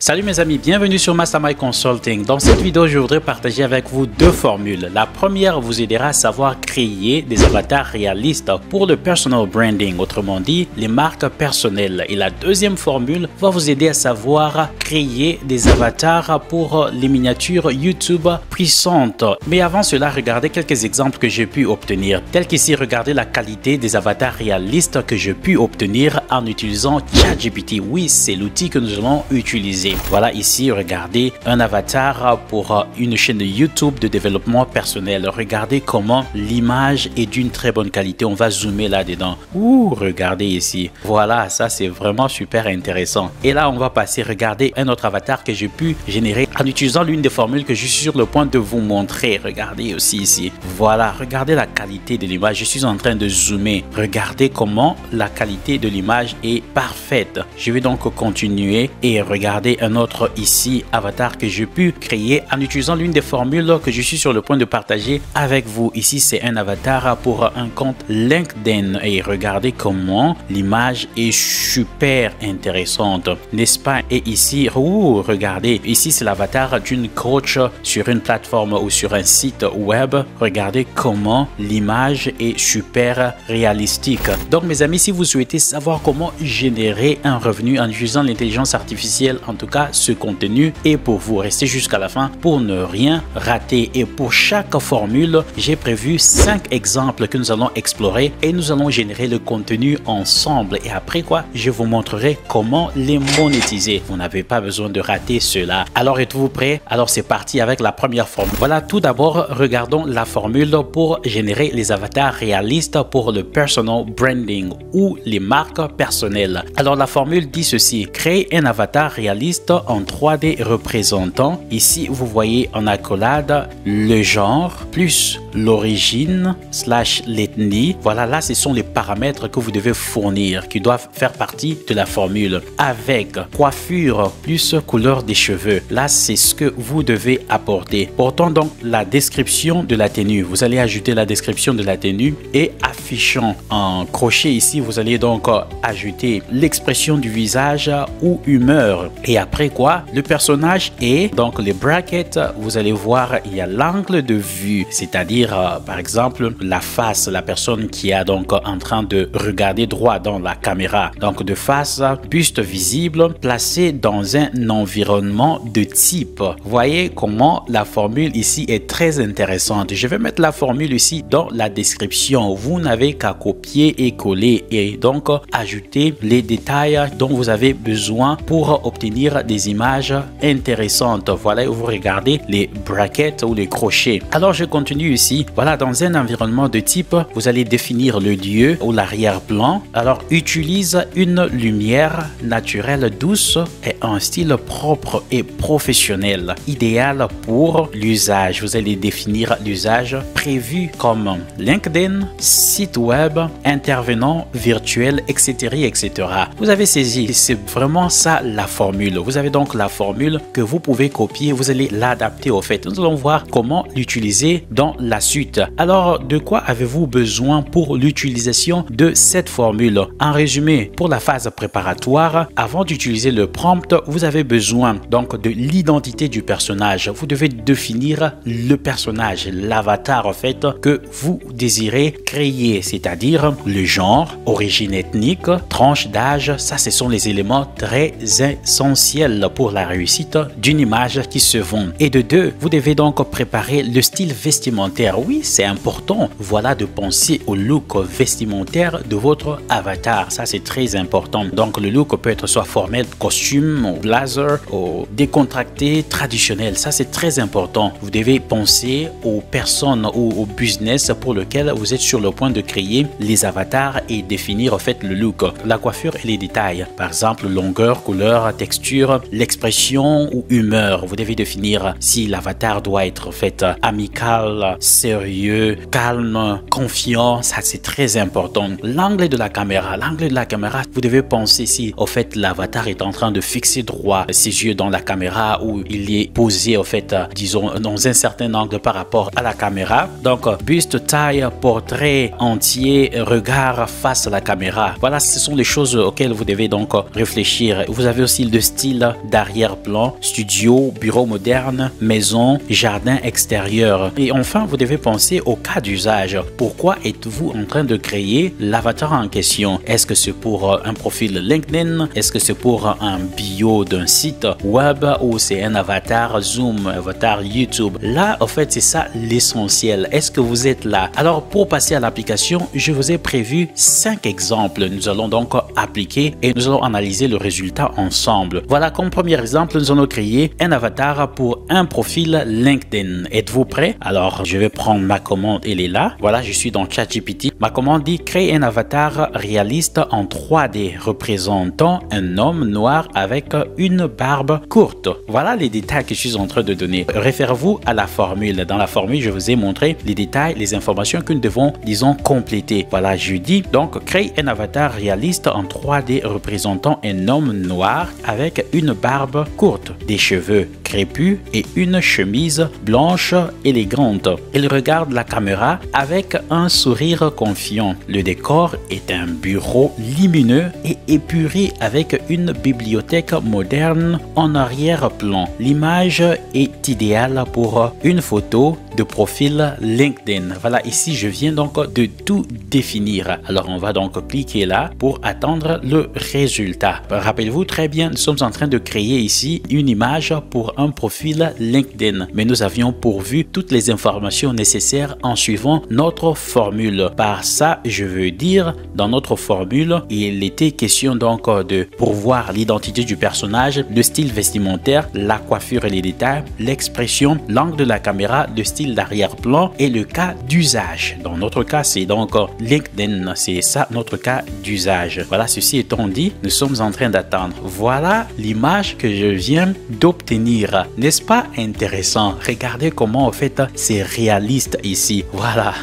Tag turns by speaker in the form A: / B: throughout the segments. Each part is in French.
A: Salut mes amis, bienvenue sur Mastermind Consulting. Dans cette vidéo, je voudrais partager avec vous deux formules. La première vous aidera à savoir créer des avatars réalistes pour le personal branding, autrement dit, les marques personnelles. Et la deuxième formule va vous aider à savoir créer des avatars pour les miniatures YouTube puissantes. Mais avant cela, regardez quelques exemples que j'ai pu obtenir. Tel qu'ici, regardez la qualité des avatars réalistes que j'ai pu obtenir en utilisant ChatGPT. Oui, c'est l'outil que nous allons utiliser. Voilà ici, regardez un avatar pour une chaîne YouTube de développement personnel. Regardez comment l'image est d'une très bonne qualité. On va zoomer là-dedans. Ouh, regardez ici. Voilà, ça c'est vraiment super intéressant. Et là, on va passer, regardez un autre avatar que j'ai pu générer en utilisant l'une des formules que je suis sur le point de vous montrer. Regardez aussi ici. Voilà, regardez la qualité de l'image. Je suis en train de zoomer. Regardez comment la qualité de l'image est parfaite. Je vais donc continuer et regarder un autre ici avatar que j'ai pu créer en utilisant l'une des formules que je suis sur le point de partager avec vous. Ici, c'est un avatar pour un compte LinkedIn et regardez comment l'image est super intéressante, n'est-ce pas? Et ici, regardez, ici c'est l'avatar d'une coach sur une plateforme ou sur un site web. Regardez comment l'image est super réalistique. Donc mes amis, si vous souhaitez savoir comment générer un revenu en utilisant l'intelligence artificielle, en tout cas ce contenu est pour vous. Restez jusqu'à la fin pour ne rien rater. Et pour chaque formule, j'ai prévu 5 exemples que nous allons explorer et nous allons générer le contenu ensemble. Et après quoi, je vous montrerai comment les monétiser. Vous n'avez pas besoin de rater cela. Alors êtes-vous prêts? Alors c'est parti avec la première formule. Voilà, tout d'abord, regardons la formule pour générer les avatars réalistes pour le personal branding ou les marques personnelles. Alors la formule dit ceci: créer un avatar réaliste en 3D représentant, ici vous voyez en accolade le genre plus l'origine / l'ethnie. Voilà, là ce sont les paramètres que vous devez fournir qui doivent faire partie de la formule. Avec coiffure plus couleur des cheveux, là c'est ce que vous devez apporter. Portons donc la description de la tenue. Vous allez ajouter la description de la tenue et affichant en crochet ici, vous allez donc ajouter l'expression du visage ou humeur. Et après quoi, le personnage est donc les brackets. Vous allez voir, il y a l'angle de vue, c'est-à-dire par exemple la face, la personne qui est donc en train de regarder droit dans la caméra. Donc de face, buste visible, placé dans un environnement de type. Voyez comment la formule ici est très intéressante. Je vais mettre la formule ici dans la description. Vous n'avez qu'à copier et coller et donc ajouter les détails dont vous avez besoin pour obtenir des images intéressantes. Voilà où vous regardez les brackets ou les crochets. Alors je continue ici. Voilà, dans un environnement de type, vous allez définir le lieu ou l'arrière-plan. Alors utilise une lumière naturelle douce et un style propre et professionnel, idéal pour l'usage. Vous allez définir l'usage prévu comme LinkedIn, site web, intervenant virtuel, etc., etc. Vous avez saisi, c'est vraiment ça la formule. Vous avez donc la formule que vous pouvez copier, vous allez l'adapter au fait. Nous allons voir comment l'utiliser dans la suite. Alors, de quoi avez-vous besoin pour l'utilisation de cette formule? En résumé, pour la phase préparatoire, avant d'utiliser le prompt, vous avez besoin donc de l'identité du personnage. Vous devez définir le personnage, l'avatar en fait que vous désirez créer, c'est-à-dire le genre, origine ethnique, tranche d'âge. Ça, ce sont les éléments très essentiels pour la réussite d'une image qui se vend. Et de deux, vous devez donc préparer le style vestimentaire. Oui, c'est important. Voilà, de penser au look vestimentaire de votre avatar. Ça, c'est très important. Donc, le look peut être soit formel, costume, ou blazer, ou décontracté, traditionnel. Ça, c'est très important. Vous devez penser aux personnes ou au business pour lequel vous êtes sur le point de créer les avatars et définir en fait le look, la coiffure et les détails. Par exemple, longueur, couleur, texture, l'expression ou humeur. Vous devez définir si l'avatar doit être en fait amical, sérieux, calme, confiant. Ça, c'est très important. L'angle de la caméra. L'angle de la caméra, vous devez penser si au fait l'avatar est en train de fixer droit ses yeux dans la caméra où il est posé, en fait, disons, dans un certain angle par rapport à la caméra. Donc, buste, taille, portrait entier, regard face à la caméra. Voilà, ce sont les choses auxquelles vous devez donc réfléchir. Vous avez aussi le style d'arrière-plan, studio, bureau moderne, maison, jardin extérieur. Et enfin, vous devez penser au cas d'usage. Pourquoi êtes-vous en train de créer l'avatar en question? Est-ce que c'est pour un profil LinkedIn? Est-ce que c'est pour un bio d'un site web ou c'est un avatar Zoom, avatar YouTube? Là, en fait, c'est ça l'essentiel. Est-ce que vous êtes là? Alors, pour passer à l'application, je vous ai prévu 5 exemples. Nous allons donc appliquer et nous allons analyser le résultat ensemble. Voilà, comme premier exemple, nous allons créer un avatar pour un profil LinkedIn. Êtes-vous prêts? Alors, je vais prendre ma commande, elle est là. Voilà, je suis dans ChatGPT. Ma commande dit créer un avatar réaliste en 3D représentant un homme noir avec une barbe courte. Voilà les détails que je suis en train de donner. Référez-vous à la formule. Dans la formule, je vous ai montré les détails, les informations que nous devons, disons, compléter. Voilà, je dis donc créer un avatar réaliste en 3D représentant un homme noir avec une barbe courte, des cheveux crépus et une chemise blanche élégante. Il regarde la caméra avec un sourire confiant. Le décor est un bureau lumineux et épuré avec une bibliothèque moderne en arrière-plan. L'image est idéale pour une photo de profil LinkedIn. Voilà, ici je viens donc de tout définir. Alors on va donc cliquer là pour attendre le résultat. Rappelez-vous très bien, nous sommes en train de créer ici une image pour un profil LinkedIn, mais nous avions pourvu toutes les informations nécessaires en suivant notre formule. Par ça, je veux dire, dans notre formule, il était question donc de pourvoir l'identité du personnage, le style vestimentaire, la coiffure et les détails, l'expression, l'angle de la caméra, le style d'arrière-plan et le cas d'usage. Dans notre cas, c'est donc LinkedIn, c'est ça notre cas d'usage. Voilà, ceci étant dit, nous sommes en train d'attendre. Voilà l'image que je viens d'obtenir. N'est-ce pas intéressant? Regardez comment en fait c'est réaliste ici. Voilà.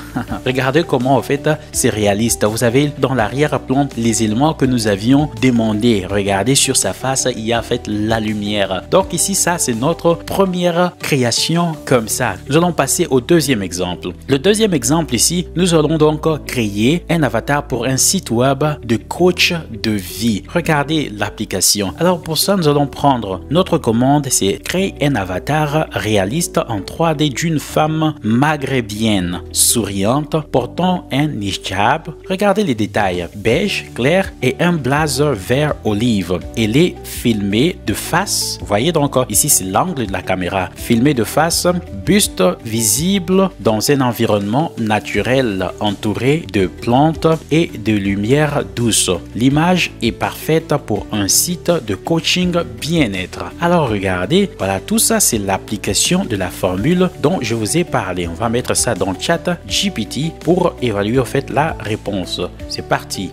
A: Regardez comment en fait c'est réaliste. Vous avez dans l'arrière-plan les éléments que nous avions demandé. Regardez sur sa face, il y a en fait la lumière. Donc ici, ça c'est notre première création comme ça. Nous allons passer au deuxième exemple. Le deuxième exemple ici, nous allons donc créer un avatar pour un site web de coach de vie. Regardez l'application. Alors pour ça, nous allons prendre notre commande, c'est créer un avatar réaliste en 3D d'une femme maghrébienne, souriante, portant un hijab. Regardez les détails. Beige, clair et un blazer vert olive. Elle est filmée de face. Vous voyez donc, ici c'est l'angle de la caméra. Filmée de face, buste visible dans un environnement naturel entouré de plantes et de lumière douce. L'image est parfaite pour un site de coaching bien-être. Alors regardez, voilà, tout ça c'est l'application de la formule dont je vous ai parlé. On va mettre ça dans le chat GPT pour évaluer en fait la réponse. C'est parti.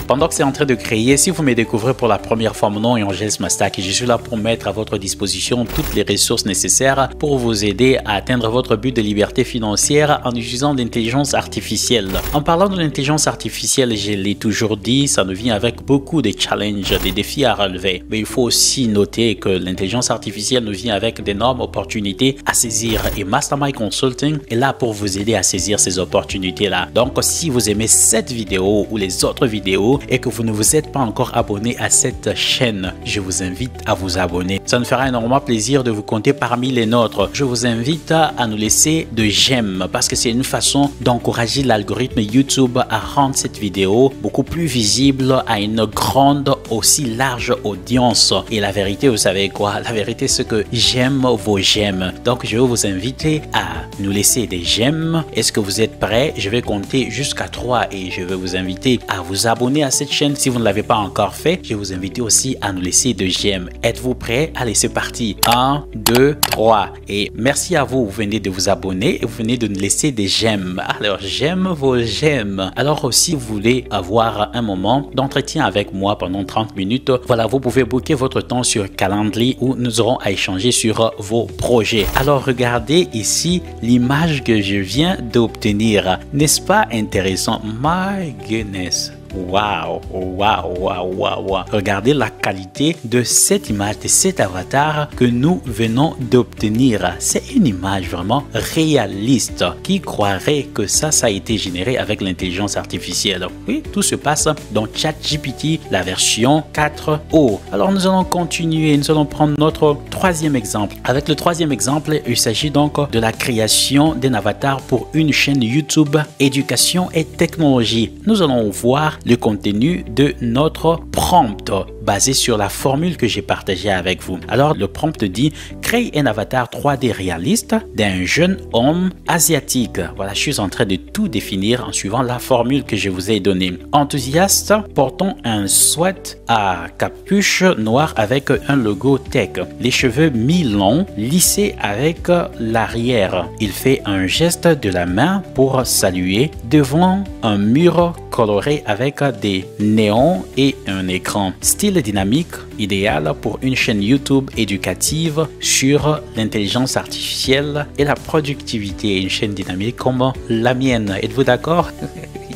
A: Pendant que c'est en train de créer, si vous me découvrez pour la première fois, mon nom est Angels Mastak et je suis là pour mettre à votre disposition toutes les ressources nécessaires pour vous aider à atteindre votre but de liberté financière en utilisant l'intelligence artificielle. En parlant de l'intelligence artificielle, je l'ai toujours dit, ça nous vient avec beaucoup de challenges, des défis à relever. Mais il faut aussi noter que l'intelligence artificielle nous vient avec d'énormes opportunités à saisir et Mastermind Consulting est là pour vous aider à saisir ces opportunités-là. Donc, si vous aimez cette vidéo ou les autres vidéos, et que vous ne vous êtes pas encore abonné à cette chaîne, je vous invite à vous abonner. Ça nous fera énormément plaisir de vous compter parmi les nôtres. Je vous invite à nous laisser de j'aime parce que c'est une façon d'encourager l'algorithme YouTube à rendre cette vidéo beaucoup plus visible à une grande, aussi large audience. Et la vérité, vous savez quoi? La vérité, c'est que j'aime vos j'aime. Donc, je vais vous inviter à nous laisser des j'aime. Est-ce que vous êtes prêts? Je vais compter jusqu'à 3 et je vais vous inviter à vous abonner à cette chaîne. Si vous ne l'avez pas encore fait, je vais vous inviter aussi à nous laisser de j'aime. Êtes-vous prêts? Allez, c'est parti. 1, 2, 3. Et merci à vous. Vous venez de vous abonner et vous venez de nous laisser des j'aime. Alors, j'aime vos j'aime. Alors, si vous voulez avoir un moment d'entretien avec moi pendant 30 minutes, voilà, vous pouvez booker votre temps sur Calendly où nous aurons à échanger sur vos projets. Alors, regardez ici l'image que je viens d'obtenir. N'est-ce pas intéressant? My goodness. Waouh, waouh, waouh, waouh, waouh. Regardez la qualité de cette image, de cet avatar que nous venons d'obtenir. C'est une image vraiment réaliste. Qui croirait que ça a été généré avec l'intelligence artificielle? Oui, tout se passe dans ChatGPT, la version 4.0. Alors nous allons continuer, nous allons prendre notre troisième exemple. Avec le troisième exemple, il s'agit donc de la création d'un avatar pour une chaîne YouTube éducation et technologie. Nous allons voir le contenu de notre prompt basé sur la formule que j'ai partagée avec vous. Alors le prompt dit: crée un avatar 3D réaliste d'un jeune homme asiatique. Voilà, je suis en train de tout définir en suivant la formule que je vous ai donnée. Enthousiaste, portant un sweat à capuche noire avec un logo tech, les cheveux mi-longs lissés avec l'arrière. Il fait un geste de la main pour saluer devant un mur coloré avec des néons et un écran. Style dynamique, idéal pour une chaîne YouTube éducative sur l'intelligence artificielle et la productivité. Une chaîne dynamique comme la mienne. Êtes-vous d'accord?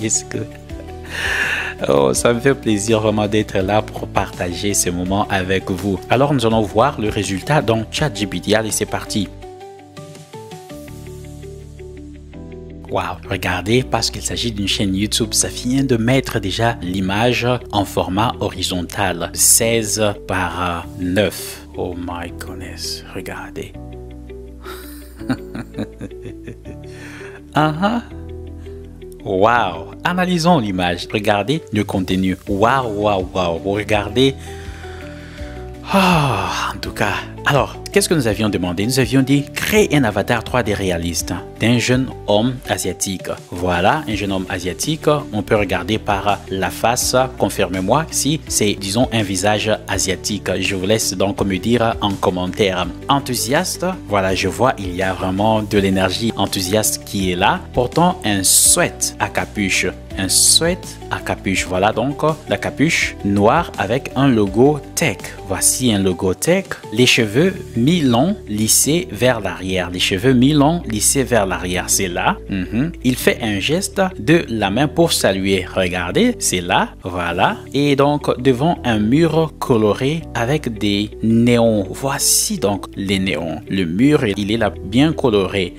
A: Est-ce que... Oh, ça me fait plaisir vraiment d'être là pour partager ce moment avec vous. Alors nous allons voir le résultat dans ChatGPT. Allez, c'est parti. Wow, regardez, parce qu'il s'agit d'une chaîne YouTube, ça vient de mettre déjà l'image en format horizontal, 16 par 9. Oh my goodness, regardez. Wow, analysons l'image. Regardez le contenu. Wow, wow, wow. Regardez. En tout cas, alors, qu'est-ce que nous avions demandé? Nous avions dit créer un avatar 3D réaliste d'un jeune homme asiatique. Voilà, un jeune homme asiatique. On peut regarder par la face. Confirmez-moi si c'est, disons, un visage asiatique. Je vous laisse donc me dire en commentaire. Enthousiaste, voilà, je vois, il y a vraiment de l'énergie enthousiaste qui est là. Portant un sweat à capuche. Un sweat à capuche. Voilà donc la capuche noire avec un logo tech. Voici un logo tech. Les cheveux mi-longs lissés vers l'arrière. Les cheveux mi-longs lissés vers l'arrière. C'est là. Il fait un geste de la main pour saluer. Regardez, c'est là. Voilà. Et donc devant un mur coloré avec des néons. Voici donc les néons. Le mur, il est là bien coloré.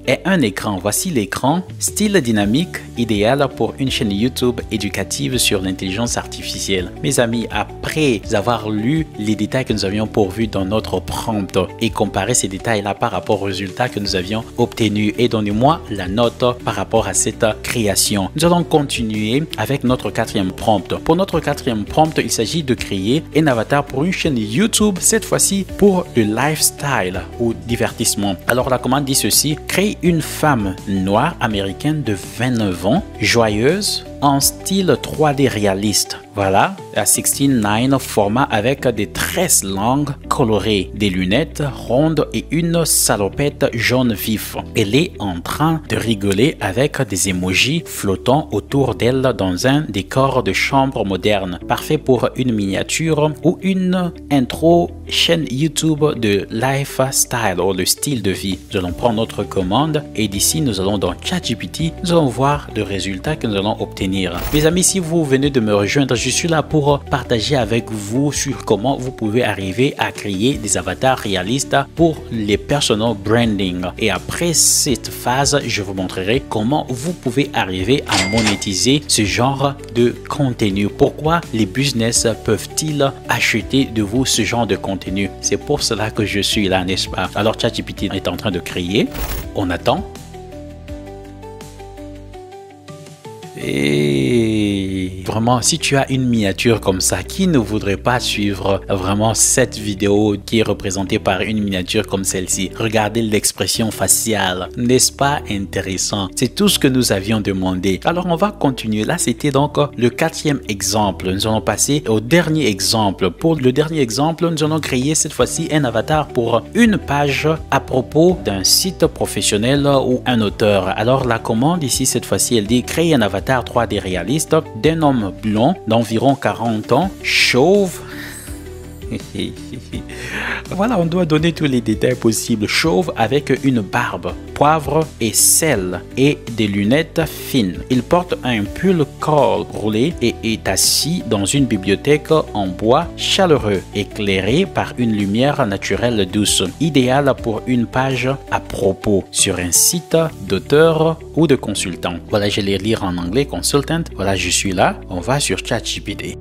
A: Et un écran. Voici l'écran. Style dynamique, idéal pour une chaîne YouTube éducative sur l'intelligence artificielle. Mes amis, après avoir lu les détails que nous avions pourvus dans notre prompt et comparer ces détails-là par rapport aux résultats que nous avions obtenus, et donnez-moi la note par rapport à cette création. Nous allons continuer avec notre quatrième prompt. Pour notre quatrième prompt, il s'agit de créer un avatar pour une chaîne YouTube, cette fois-ci pour le lifestyle ou divertissement. Alors la commande dit ceci: crée une femme noire américaine de 29 ans, joyeuse, en style 3D réaliste. Voilà, à 16:9 format avec des tresses longues colorées, des lunettes rondes et une salopette jaune vif. Elle est en train de rigoler avec des emojis flottant autour d'elle dans un décor de chambre moderne, parfait pour une miniature ou une intro chaîne YouTube de lifestyle ou le style de vie. Nous allons prendre notre commande et d'ici nous allons dans ChatGPT, nous allons voir le résultat que nous allons obtenir. Mes amis, si vous venez de me rejoindre, je suis là pour partager avec vous sur comment vous pouvez arriver à créer des avatars réalistes pour les personal branding. Et après cette phase, je vous montrerai comment vous pouvez arriver à monétiser ce genre de contenu. Pourquoi les business peuvent-ils acheter de vous ce genre de contenu? C'est pour cela que je suis là, n'est-ce pas? Alors ChatGPT est en train de créer. On attend. Et vraiment, si tu as une miniature comme ça, qui ne voudrait pas suivre vraiment cette vidéo qui est représentée par une miniature comme celle-ci? Regardez l'expression faciale, n'est-ce pas intéressant? C'est tout ce que nous avions demandé. Alors on va continuer. Là, c'était donc le quatrième exemple. Nous allons passer au dernier exemple. Pour le dernier exemple, nous allons créer cette fois-ci un avatar pour une page à propos d'un site professionnel ou un auteur. Alors la commande ici, cette fois-ci, elle dit créer un avatar 3D réaliste d'un homme blond d'environ 40 ans, chauve, Voilà, on doit donner tous les détails possibles. Chauve avec une barbe, poivre et sel et des lunettes fines. Il porte un pull col roulé et est assis dans une bibliothèque en bois chaleureux, éclairé par une lumière naturelle douce, idéale pour une page à propos sur un site d'auteur ou de consultant. Voilà, je vais lire en anglais, consultant. Voilà, je suis là. On va sur ChatGPT.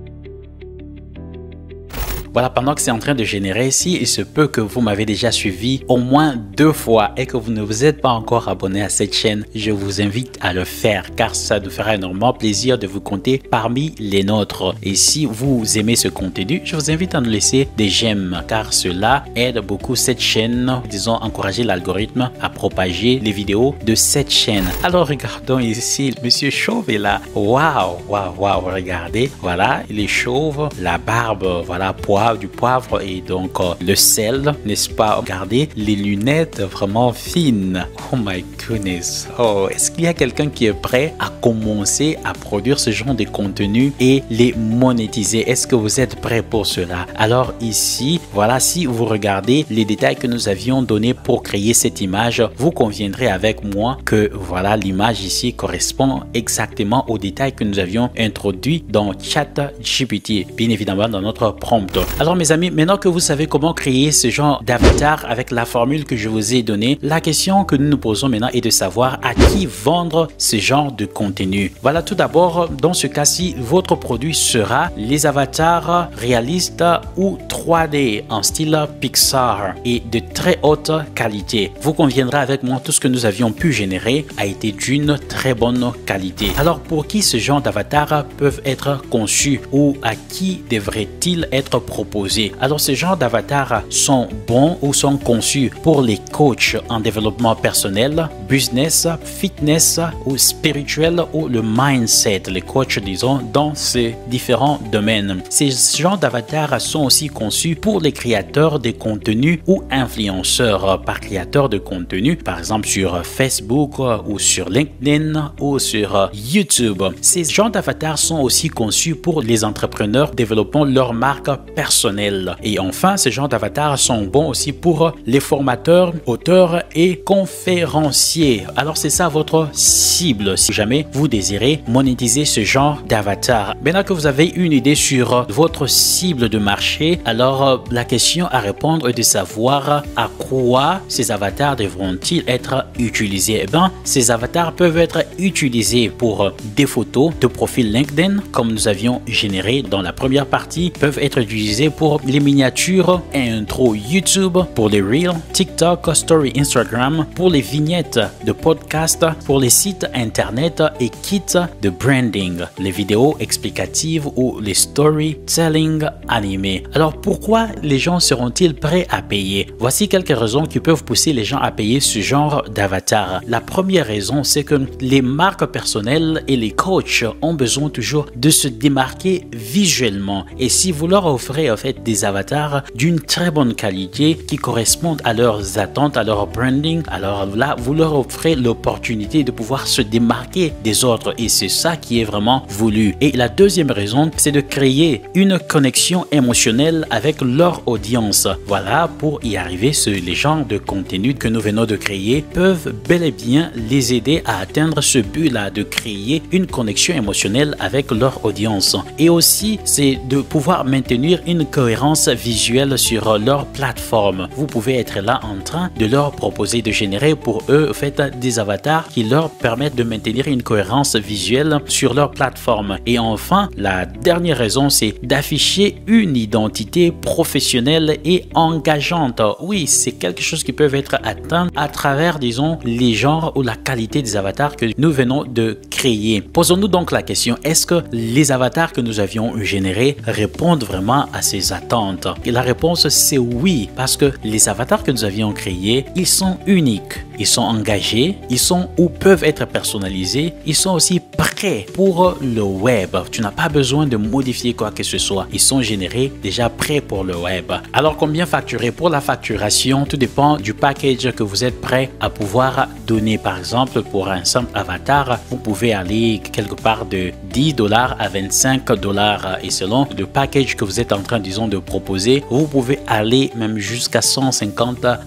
A: Voilà, pendant que c'est en train de générer ici, il se peut que vous m'avez déjà suivi au moins 2 fois et que vous ne vous êtes pas encore abonné à cette chaîne. Je vous invite à le faire car ça nous fera énormément plaisir de vous compter parmi les nôtres. Et si vous aimez ce contenu, je vous invite à nous laisser des j'aime car cela aide beaucoup cette chaîne, disons encourager l'algorithme à propager les vidéos de cette chaîne. Alors regardons ici, Monsieur Chauve est là. Waouh, waouh, waouh, regardez. Voilà, il est chauve, la barbe, voilà, du poivre et donc le sel, n'est-ce pas? Regardez les lunettes vraiment fines. Oh my goodness. Oh, est-ce qu'il y a quelqu'un qui est prêt à commencer à produire ce genre de contenu et les monétiser? Est-ce que vous êtes prêt pour cela? Alors ici, voilà, si vous regardez les détails que nous avions donnés pour créer cette image, vous conviendrez avec moi que voilà, l'image ici correspond exactement aux détails que nous avions introduits dans ChatGPT, bien évidemment dans notre prompt. Alors mes amis, maintenant que vous savez comment créer ce genre d'avatar avec la formule que je vous ai donnée, la question que nous nous posons maintenant est de savoir à qui vendre ce genre de contenu. Voilà, tout d'abord, dans ce cas-ci, votre produit sera les avatars réalistes ou 3D en style Pixar et de très haute qualité. Vous conviendrez avec moi, tout ce que nous avions pu générer a été d'une très bonne qualité. Alors pour qui ce genre d'avatar peuvent être conçus ou à qui devrait-il être proposé? Alors ce genre d'avatars sont bons ou sont conçus pour les coachs en développement personnel, business, fitness ou spirituel ou le mindset, les coachs disons dans ces différents domaines. Ces genres d'avatars sont aussi conçus pour les créateurs de contenu ou influenceurs par créateurs de contenu, par exemple sur Facebook ou sur LinkedIn ou sur YouTube. Ces genres d'avatars sont aussi conçus pour les entrepreneurs développant leur marque personnelle. Et enfin, ces genres d'avatars sont bons aussi pour les formateurs, auteurs et conférenciers. Alors c'est ça votre cible si jamais vous désirez monétiser ce genre d'avatar. Maintenant que vous avez une idée sur votre cible de marché, alors la question à répondre est de savoir à quoi ces avatars devront-ils être utilisés. Eh bien, ces avatars peuvent être utilisés pour des photos de profil LinkedIn comme nous avions généré dans la première partie, peuvent être utilisés pour les miniatures et intro YouTube, pour les Reels, TikTok, Story Instagram, pour les vignettes de podcast, pour les sites internet et kits de branding, les vidéos explicatives ou les storytelling animés. Alors pourquoi les gens seront-ils prêts à payer? Voici quelques raisons qui peuvent pousser les gens à payer ce genre d'avatar. La première raison, c'est que les marques personnelles et les coachs ont besoin toujours de se démarquer visuellement. Et si vous leur offrez en fait des avatars d'une très bonne qualité qui correspondent à leurs attentes, à leur branding, alors là, vous leur offrez l'opportunité de pouvoir se démarquer des autres et c'est ça qui est vraiment voulu. Et la deuxième raison, c'est de créer une connexion émotionnelle avec leur audience. Voilà, pour y arriver, les genres de contenu que nous venons de créer peuvent bel et bien les aider à atteindre ce but-là, de créer une connexion émotionnelle avec leur audience. Et aussi, c'est de pouvoir maintenir une cohérence visuelle sur leur plateforme. Vous pouvez être là en train de leur proposer de générer pour eux en fait, des avatars qui leur permettent de maintenir une cohérence visuelle sur leur plateforme. Et enfin, la dernière raison, c'est d'afficher une identité professionnelle et engageante. Oui, c'est quelque chose qui peut être atteint à travers, disons, les genres ou la qualité des avatars que nous venons de créer. Posons-nous donc la question, est-ce que les avatars que nous avions générés répondent vraiment à ces attentes? Et la réponse, c'est oui, parce que les avatars que nous avions créés, ils sont uniques. ils sont engagés, ils sont ou peuvent être personnalisés, ils sont aussi prêts pour le web. Tu n'as pas besoin de modifier quoi que ce soit. Ils sont générés déjà prêts pour le web. Alors combien facturer? Pour la facturation, tout dépend du package que vous êtes prêt à pouvoir donner. Par exemple, pour un simple avatar, vous pouvez aller quelque part de $10 à $25 et selon le package que vous êtes en train, disons, de proposer, vous pouvez aller même jusqu'à $150.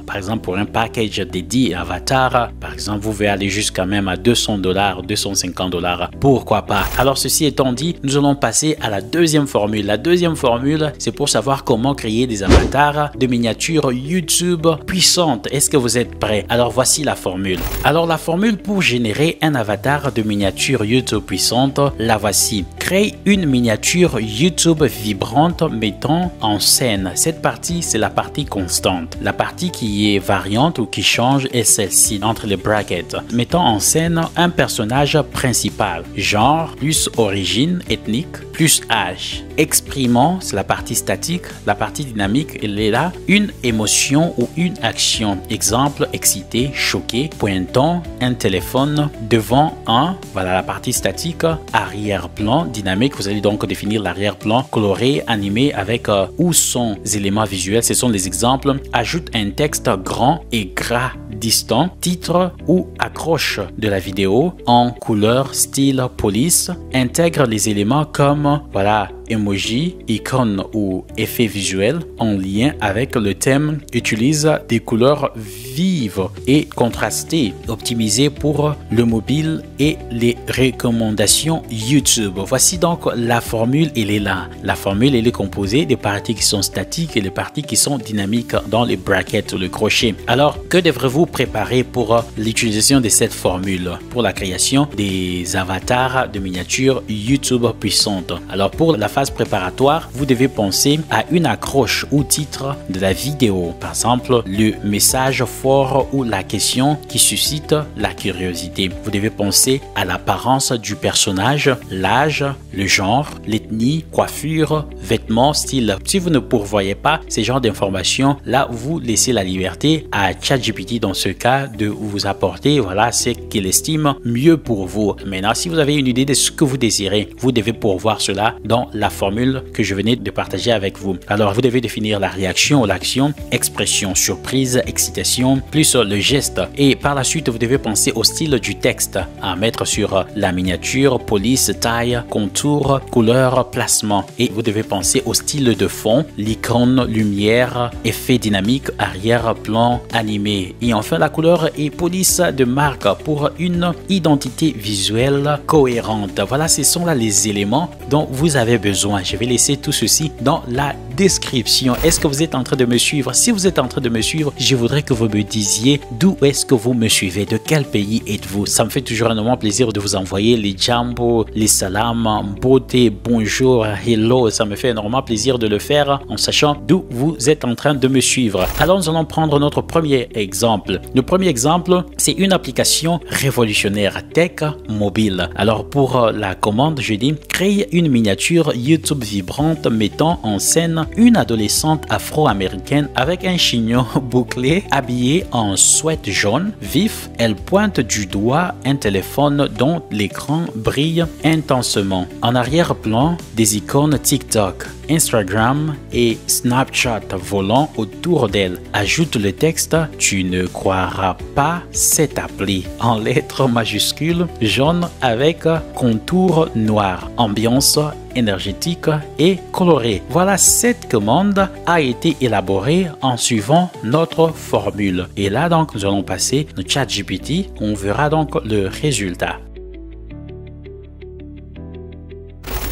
A: Par exemple, pour un package de 10 avatars, par exemple, vous pouvez aller jusqu'à même à $200, $250. Pourquoi pas? Alors, ceci étant dit, nous allons passer à la deuxième formule. La deuxième formule, c'est pour savoir comment créer des avatars de miniatures YouTube puissantes. Est-ce que vous êtes prêts? Alors, voici la formule. Alors, la formule pour générer un avatar de miniature YouTube puissante, la voici. Crée une miniature YouTube vibrante mettant en scène. Cette partie, c'est la partie constante. La partie qui est variante ou qui change est celle-ci, entre les brackets. Mettant en scène un personnage principal. Genre, plus origine ethnique, plus âge. Exprimant, c'est la partie statique. La partie dynamique, elle est là. Une émotion ou une action. Exemple, excité, choqué. Pointant, un téléphone. Devant un, voilà la partie statique. Arrière-plan, dynamique. Vous allez donc définir l'arrière-plan. Coloré, animé avec où sont les éléments visuels. Ce sont les exemples. Ajoute un texte grand et gras distant, titre ou accroche de la vidéo en couleur, style, police. Intègre les éléments comme, voilà, emoji, icône ou effet visuel en lien avec le thème. Utilise des couleurs vives et contrastées, optimisées pour le mobile et les recommandations YouTube. Voici donc la formule, elle est là. La formule, elle est composée des parties qui sont statiques et les parties qui sont dynamiques dans les brackets ou le crochet. Alors, que devrez-vous préparer pour l'utilisation de cette formule pour la création des avatars de miniatures YouTube puissantes? Alors, pour la phase préparatoire, vous devez penser à une accroche ou titre de la vidéo. Par exemple, le message fort ou la question qui suscite la curiosité. Vous devez penser à l'apparence du personnage, l'âge, le genre, l'ethnie, coiffure, vêtements, style. Si vous ne pourvoyez pas ces genres d'informations, là, vous laissez la liberté à ChatGPT dans ce cas de vous apporter, voilà, ce qu'il estime mieux pour vous. Maintenant, si vous avez une idée de ce que vous désirez, vous devez pourvoir cela dans la formule que je venais de partager avec vous. Alors, vous devez définir la réaction ou l'action, expression, surprise, excitation, plus le geste. Et par la suite, vous devez penser au style du texte à mettre sur la miniature, police, taille, contour, couleur, placement. Et vous devez penser au style de fond, l'icône, lumière, effet dynamique, arrière-plan, animé. Et enfin, la couleur et police de marque pour une identité visuelle cohérente. Voilà, ce sont là les éléments dont vous avez besoin. Je vais laisser tout ceci dans la description. Est-ce que vous êtes en train de me suivre? Si vous êtes en train de me suivre, je voudrais que vous me disiez d'où est-ce que vous me suivez, de quel pays êtes-vous. Ça me fait toujours énormément plaisir de vous envoyer les jambo, les salam, beauté, bonjour, hello. Ça me fait énormément plaisir de le faire en sachant d'où vous êtes en train de me suivre. Alors nous allons prendre notre premier exemple. Le premier exemple, c'est une application révolutionnaire tech mobile. Alors pour la commande, je dis créer une miniature YouTube vibrante mettant en scène une adolescente afro-américaine avec un chignon bouclé, habillée en sweat jaune vif. Elle pointe du doigt un téléphone dont l'écran brille intensement. En arrière-plan, des icônes TikTok, Instagram et Snapchat volant autour d'elle. Ajoute le texte « Tu ne croiras pas cette appli » en lettres majuscules jaune avec contour noir. Ambiance énergétique et colorée. Voilà, cette commande a été élaborée en suivant notre formule. Et là, donc, nous allons passer au ChatGPT. On verra donc le résultat.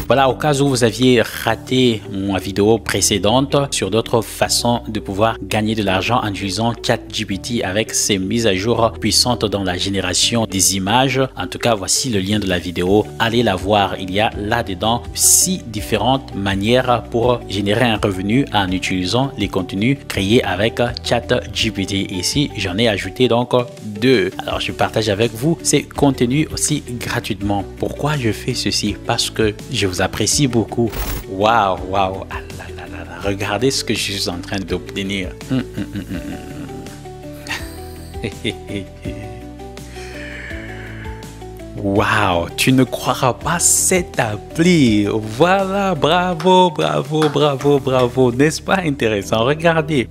A: Voilà, au cas où vous aviez raté ma vidéo précédente sur d'autres façons de pouvoir gagner de l'argent en utilisant ChatGPT avec ses mises à jour puissantes dans la génération des images. En tout cas, voici le lien de la vidéo. Allez la voir. Il y a là-dedans 6 différentes manières pour générer un revenu en utilisant les contenus créés avec ChatGPT. Ici, j'en ai ajouté donc 2. Alors, je partage avec vous ces contenus aussi gratuitement. Pourquoi je fais ceci? Parce que je vous apprécie beaucoup. Waouh, waouh, ah là là là là. Regardez ce que je suis en train d'obtenir. Wow, tu ne croiras pas cette appli. Voilà, bravo, bravo, bravo, bravo. N'est-ce pas intéressant? Regardez.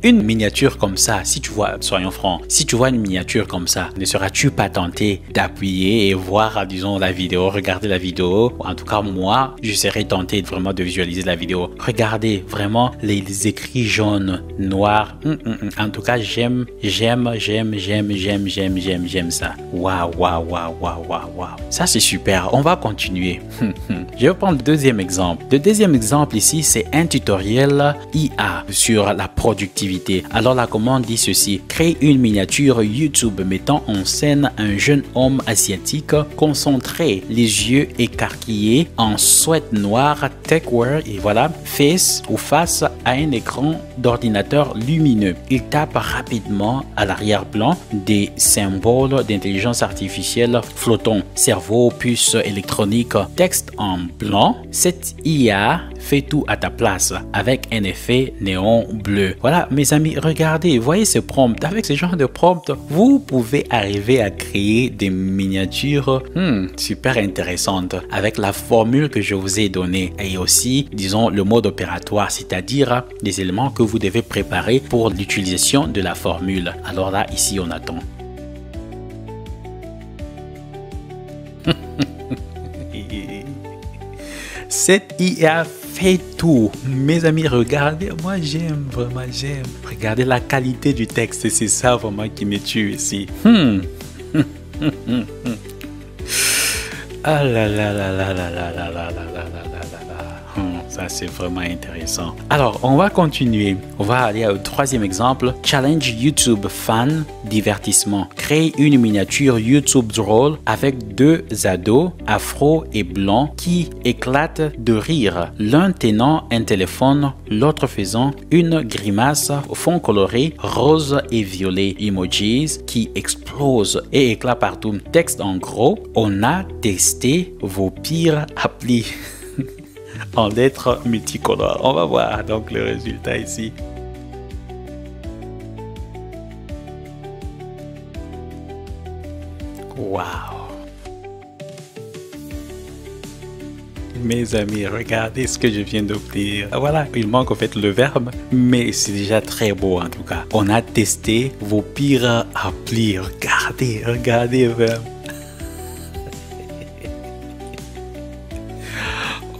A: Une miniature comme ça, si tu vois, soyons francs, si tu vois une miniature comme ça, ne seras-tu pas tenté d'appuyer et voir, disons, la vidéo, regarder la vidéo? En tout cas, moi, je serais tenté vraiment de visualiser la vidéo. Regardez vraiment les écrits jaunes, noirs. En tout cas, j'aime ça. Waouh, waouh, waouh, waouh, waouh. Ça, c'est super. On va continuer. Je vais prendre le deuxième exemple. Le deuxième exemple ici, c'est un tutoriel IA sur la productivité. Alors la commande dit ceci: créer une miniature YouTube mettant en scène un jeune homme asiatique concentré, les yeux écarquillés, en sweat noir, techwear et voilà, face à un écran d'ordinateur lumineux. Il tape rapidement à l'arrière-plan des symboles d'intelligence artificielle flottants, cerveau, puce électronique, texte en blanc. Cette IA fait tout à ta place avec un effet néon bleu. Voilà, mes amis, regardez, voyez ce prompt. Avec ce genre de prompt, vous pouvez arriver à créer des miniatures super intéressantes avec la formule que je vous ai donnée et aussi, disons, le mode opératoire, c'est-à-dire les éléments que vous devez préparer pour l'utilisation de la formule. Alors là, ici, on attend. Cette IA fait tout. Mes amis, regardez, moi j'aime, vraiment j'aime. Regardez la qualité du texte, c'est ça vraiment qui me tue ici. Ah là là là là là là là là là là là. Ça c'est vraiment intéressant. Alors on va continuer. On va aller au troisième exemple. Challenge YouTube fan divertissement. Créer une miniature YouTube drôle avec deux ados afro et blancs qui éclatent de rire. L'un tenant un téléphone, l'autre faisant une grimace au fond coloré rose et violet. Emojis qui explosent et éclatent partout. Texte en gros. On a testé vos pires applis. En lettres multicolores. On va voir donc le résultat ici. Waouh! Mes amis, regardez ce que je viens d'obtenir. Voilà, il manque en fait le verbe, mais c'est déjà très beau en tout cas. On a testé vos pires applis. Regardez le verbe.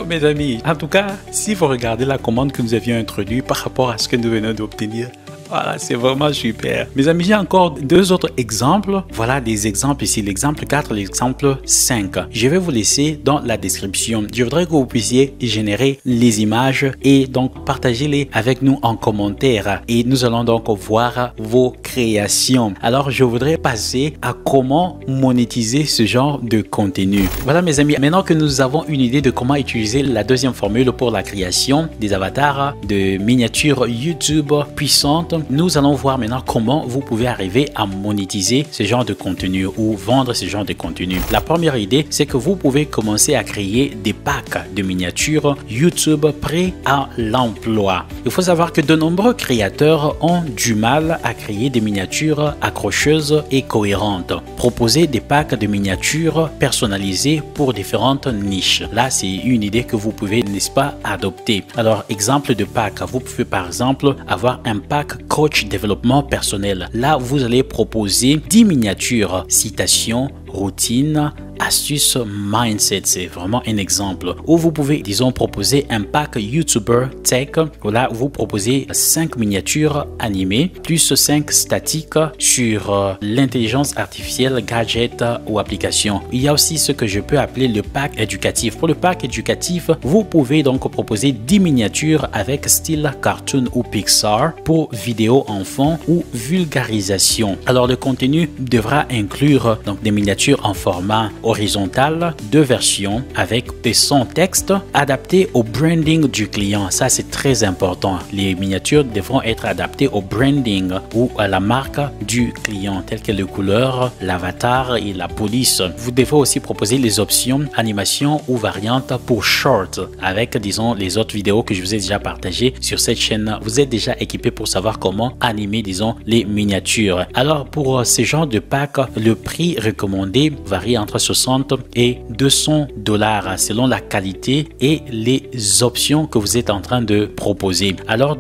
A: Mes amis, en tout cas, si vous regardez la commande que nous avions introduite par rapport à ce que nous venons d'obtenir, voilà, c'est vraiment super. Mes amis, j'ai encore deux autres exemples. Voilà des exemples ici, l'exemple 4, l'exemple 5. Je vais vous laisser dans la description. Je voudrais que vous puissiez générer les images et donc partager-les avec nous en commentaire. Et nous allons donc voir vos créations. Alors, je voudrais passer à comment monétiser ce genre de contenu. Voilà mes amis, maintenant que nous avons une idée de comment utiliser la deuxième formule pour la création des avatars de miniatures YouTube puissantes, nous allons voir maintenant comment vous pouvez arriver à monétiser ce genre de contenu ou vendre ce genre de contenu. La première idée, c'est que vous pouvez commencer à créer des packs de miniatures YouTube prêts à l'emploi. Il faut savoir que de nombreux créateurs ont du mal à créer des miniatures accrocheuses et cohérentes. Proposer des packs de miniatures personnalisés pour différentes niches. Là, c'est une idée que vous pouvez, n'est-ce pas, adopter. Alors, exemple de pack, vous pouvez par exemple avoir un pack coach développement personnel. Là, vous allez proposer 10 miniatures, citations, routines, astuces, mindset. C'est vraiment un exemple. Ou vous pouvez, disons, proposer un pack YouTuber Tech. Là, vous proposez 5 miniatures animées, plus 5 statiques sur l'intelligence artificielle, gadgets ou applications. Il y a aussi ce que je peux appeler le pack éducatif. Pour le pack éducatif, vous pouvez donc proposer 10 miniatures avec style cartoon ou Pixar pour vidéo enfant ou vulgarisation. Alors, le contenu devra inclure donc des miniatures en format horizontale, 2 versions avec des sons texte adaptés au branding du client. Ça, c'est très important. Les miniatures devront être adaptées au branding ou à la marque du client, telles que les couleurs, l'avatar et la police. Vous devez aussi proposer les options animation ou variantes pour short avec, disons, les autres vidéos que je vous ai déjà partagées sur cette chaîne. Vous êtes déjà équipé pour savoir comment animer, disons, les miniatures. Alors, pour ce genre de pack, le prix recommandé varie entre 60 et 200 $ selon la qualité et les options que vous êtes en train de proposer. Alors,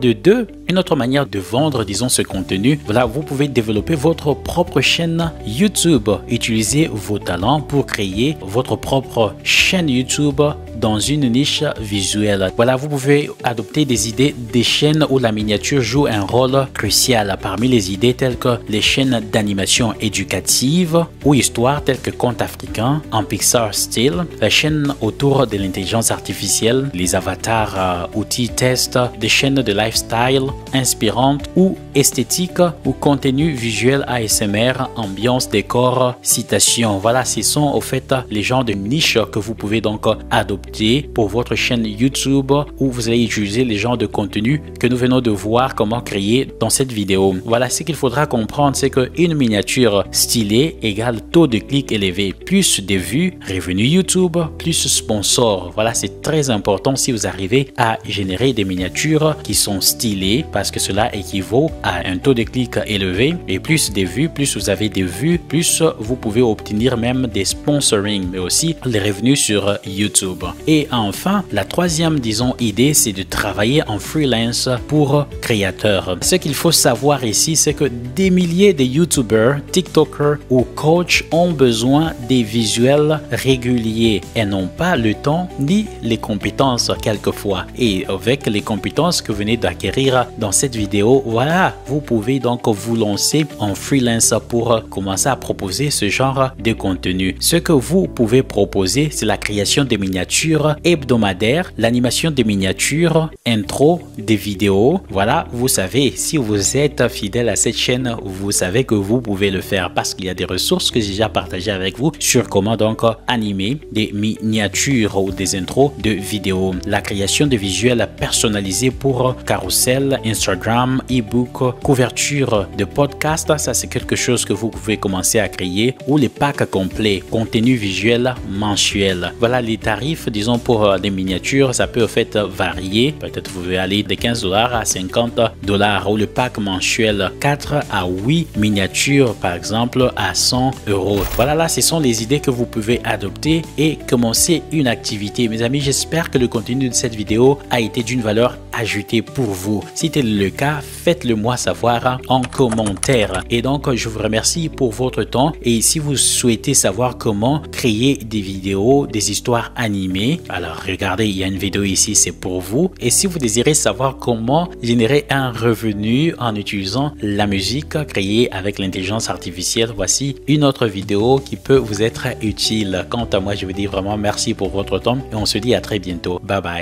A: une autre manière de vendre, disons, ce contenu, voilà, vous pouvez développer votre propre chaîne YouTube. Utilisez vos talents pour créer votre propre chaîne YouTube dans une niche visuelle. Voilà, vous pouvez adopter des idées des chaînes où la miniature joue un rôle crucial. Parmi les idées telles que les chaînes d'animation éducative ou histoires telles que Contes africains en Pixar style, la chaîne autour de l'intelligence artificielle, les avatars, outils tests, des chaînes de lifestyle inspirantes ou esthétiques ou contenu visuel ASMR, ambiance, décor, citation. Voilà, ce sont au fait les genres de niches que vous pouvez donc adopter pour votre chaîne YouTube où vous allez utiliser les genres de contenu que nous venons de voir comment créer dans cette vidéo. Voilà, ce qu'il faudra comprendre, c'est qu'une miniature stylée égale taux de clic élevé. Plus de vues, revenus YouTube, plus sponsors. Voilà, c'est très important si vous arrivez à générer des miniatures qui sont stylées parce que cela équivaut à un taux de clic élevé et plus de vues, plus vous avez des vues, plus vous pouvez obtenir même des sponsoring, mais aussi les revenus sur YouTube. Et enfin, la troisième, disons, idée, c'est de travailler en freelance pour créateurs. Ce qu'il faut savoir ici, c'est que des milliers de YouTubers, TikTokers ou coachs ont besoin des visuels réguliers et n'ont pas le temps ni les compétences quelquefois. Et avec les compétences que vous venez d'acquérir dans cette vidéo, voilà, vous pouvez donc vous lancer en freelance pour commencer à proposer ce genre de contenu. Ce que vous pouvez proposer, c'est la création de miniatures hebdomadaires, l'animation des miniatures, intro des vidéos. Voilà, vous savez, si vous êtes fidèle à cette chaîne, vous savez que vous pouvez le faire parce qu'il y a des ressources que j'ai déjà partagées avec vous sur comment donc animer des miniatures ou des intros de vidéos. La création de visuels personnalisés pour carousel, Instagram, e-book, couverture de podcast, ça c'est quelque chose que vous pouvez commencer à créer, ou les packs complets, contenu visuel mensuel. Voilà les tarifs, disons, pour les miniatures, ça peut en fait varier. Peut-être vous pouvez aller de 15 $ à 50 $, ou le pack mensuel 4 à 8 miniatures par exemple à 100 €. Voilà, là ce sont les idées que vous pouvez adopter et commencer une activité. Mes amis, j'espère que le contenu de cette vidéo a été d'une valeur ajoutée pour vous. Si tel est le cas, faites-le moi savoir en commentaire. Et donc, je vous remercie pour votre temps. Et si vous souhaitez savoir comment créer des vidéos, des histoires animées, alors regardez, il y a une vidéo ici, c'est pour vous. Et si vous désirez savoir comment générer un revenu en utilisant la musique créée avec l'intelligence artificielle, voici une autre vidéo qui peut vous être utile. Quant à moi, je vous dis vraiment merci pour votre temps et on se dit à très bientôt. Bye bye.